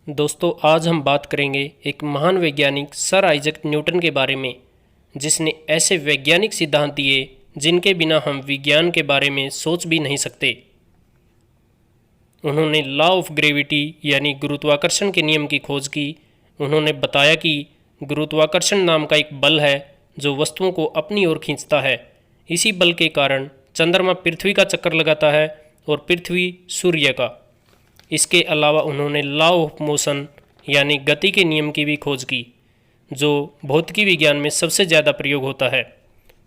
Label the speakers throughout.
Speaker 1: दोस्तों, आज हम बात करेंगे एक महान वैज्ञानिक सर आइजैक न्यूटन के बारे में, जिसने ऐसे वैज्ञानिक सिद्धांत दिए जिनके बिना हम विज्ञान के बारे में सोच भी नहीं सकते। उन्होंने लॉ ऑफ ग्रेविटी यानी गुरुत्वाकर्षण के नियम की खोज की। उन्होंने बताया कि गुरुत्वाकर्षण नाम का एक बल है जो वस्तुओं को अपनी ओर खींचता है। इसी बल के कारण चंद्रमा पृथ्वी का चक्कर लगाता है और पृथ्वी सूर्य का। इसके अलावा उन्होंने लॉ ऑफ मोशन यानी गति के नियम की भी खोज की, जो भौतिकी विज्ञान में सबसे ज़्यादा प्रयोग होता है।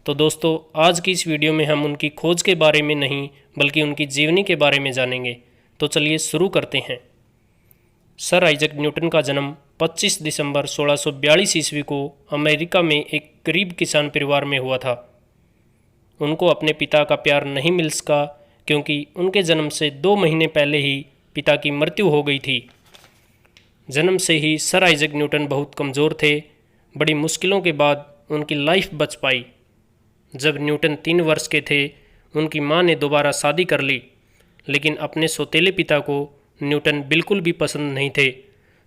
Speaker 1: तो दोस्तों, आज की इस वीडियो में हम उनकी खोज के बारे में नहीं बल्कि उनकी जीवनी के बारे में जानेंगे। तो चलिए शुरू करते हैं। सर आइजैक न्यूटन का जन्म 25 दिसंबर 1642 ईस्वी को अमेरिका में एक गरीब किसान परिवार में हुआ था। उनको अपने पिता का प्यार नहीं मिल सका क्योंकि उनके जन्म से 2 महीने पहले ही पिता की मृत्यु हो गई थी। जन्म से ही सर आइजैक न्यूटन बहुत कमज़ोर थे। बड़ी मुश्किलों के बाद उनकी लाइफ बच पाई। जब न्यूटन 3 वर्ष के थे, उनकी मां ने दोबारा शादी कर ली, लेकिन अपने सौतेले पिता को न्यूटन बिल्कुल भी पसंद नहीं थे।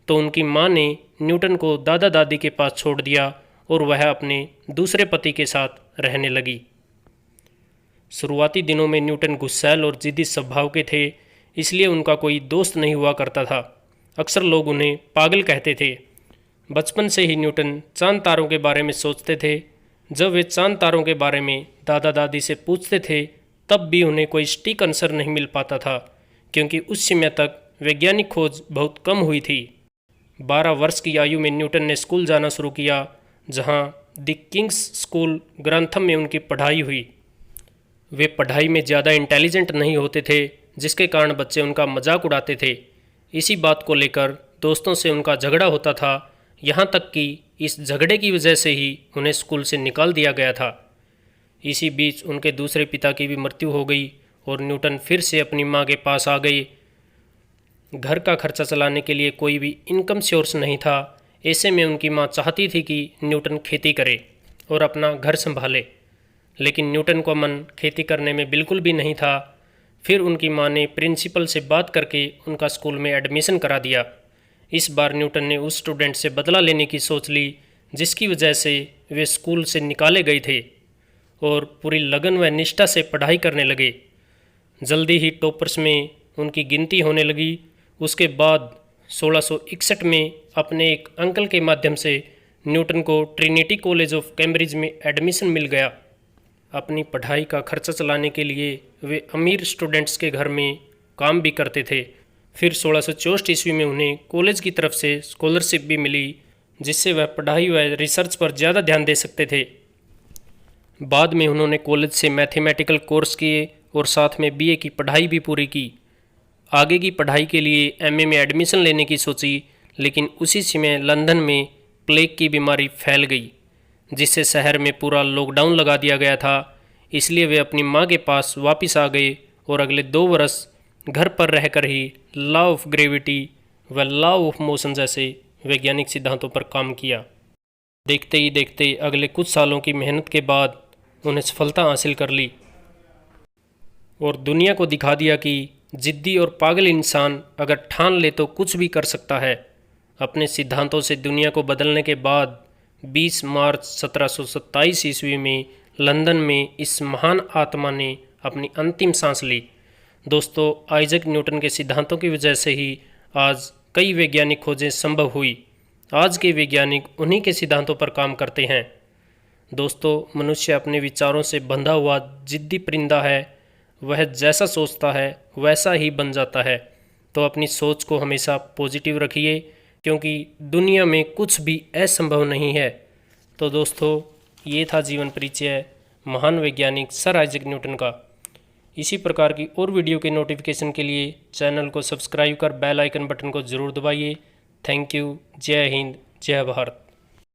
Speaker 1: तो उनकी मां ने न्यूटन को दादा दादी के पास छोड़ दिया और वह अपने दूसरे पति के साथ रहने लगी। शुरुआती दिनों में न्यूटन गुस्सैल और जिद्दी स्वभाव के थे, इसलिए उनका कोई दोस्त नहीं हुआ करता था। अक्सर लोग उन्हें पागल कहते थे। बचपन से ही न्यूटन चांद तारों के बारे में सोचते थे। जब वे चांद तारों के बारे में दादा दादी से पूछते थे, तब भी उन्हें कोई सटीक आंसर नहीं मिल पाता था, क्योंकि उस समय तक वैज्ञानिक खोज बहुत कम हुई थी। 12 वर्ष की आयु में न्यूटन ने स्कूल जाना शुरू किया, जहाँ द किंग्स स्कूल ग्रंथम में उनकी पढ़ाई हुई। वे पढ़ाई में ज़्यादा इंटेलिजेंट नहीं होते थे, जिसके कारण बच्चे उनका मजाक उड़ाते थे। इसी बात को लेकर दोस्तों से उनका झगड़ा होता था, यहाँ तक कि इस झगड़े की वजह से ही उन्हें स्कूल से निकाल दिया गया था। इसी बीच उनके दूसरे पिता की भी मृत्यु हो गई और न्यूटन फिर से अपनी माँ के पास आ गए। घर का खर्चा चलाने के लिए कोई भी इनकम सोर्स नहीं था। ऐसे में उनकी माँ चाहती थी कि न्यूटन खेती करे और अपना घर संभाले, लेकिन न्यूटन को मन खेती करने में बिल्कुल भी नहीं था। फिर उनकी मां ने प्रिंसिपल से बात करके उनका स्कूल में एडमिशन करा दिया। इस बार न्यूटन ने उस स्टूडेंट से बदला लेने की सोच ली, जिसकी वजह से वे स्कूल से निकाले गए थे, और पूरी लगन व निष्ठा से पढ़ाई करने लगे। जल्दी ही टॉपर्स में उनकी गिनती होने लगी। उसके बाद 1661 में अपने एक अंकल के माध्यम से न्यूटन को ट्रिनिटी कॉलेज ऑफ कैम्ब्रिज में एडमिशन मिल गया। अपनी पढ़ाई का खर्चा चलाने के लिए वे अमीर स्टूडेंट्स के घर में काम भी करते थे। फिर 1664 ईस्वी में उन्हें कॉलेज की तरफ से स्कॉलरशिप भी मिली, जिससे वह पढ़ाई व रिसर्च पर ज़्यादा ध्यान दे सकते थे। बाद में उन्होंने कॉलेज से मैथमेटिकल कोर्स किए और साथ में बीए की पढ़ाई भी पूरी की। आगे की पढ़ाई के लिए एमए में एडमिशन लेने की सोची, लेकिन उसी समय लंदन में प्लेग की बीमारी फैल गई, जिससे शहर में पूरा लॉकडाउन लगा दिया गया था। इसलिए वे अपनी मां के पास वापस आ गए और अगले 2 वर्ष घर पर रहकर ही लॉ ऑफ ग्रेविटी व लॉ ऑफ मोशन जैसे वैज्ञानिक सिद्धांतों पर काम किया। देखते ही देखते अगले कुछ सालों की मेहनत के बाद उन्हें सफलता हासिल कर ली और दुनिया को दिखा दिया कि जिद्दी और पागल इंसान अगर ठान ले तो कुछ भी कर सकता है। अपने सिद्धांतों से दुनिया को बदलने के बाद 20 मार्च 1727 ईस्वी में लंदन में इस महान आत्मा ने अपनी अंतिम सांस ली। दोस्तों, आइजैक न्यूटन के सिद्धांतों की वजह से ही आज कई वैज्ञानिक खोजें संभव हुई। आज के वैज्ञानिक उन्हीं के सिद्धांतों पर काम करते हैं। दोस्तों, मनुष्य अपने विचारों से बंधा हुआ जिद्दी परिंदा है। वह जैसा सोचता है वैसा ही बन जाता है। तो अपनी सोच को हमेशा पॉजिटिव रखिए, क्योंकि दुनिया में कुछ भी असंभव नहीं है। तो दोस्तों, ये था जीवन परिचय महान वैज्ञानिक सर आइजैक न्यूटन का। इसी प्रकार की और वीडियो के नोटिफिकेशन के लिए चैनल को सब्सक्राइब कर बेल आइकन बटन को ज़रूर दबाइए। Thank you. जय हिंद, जय भारत।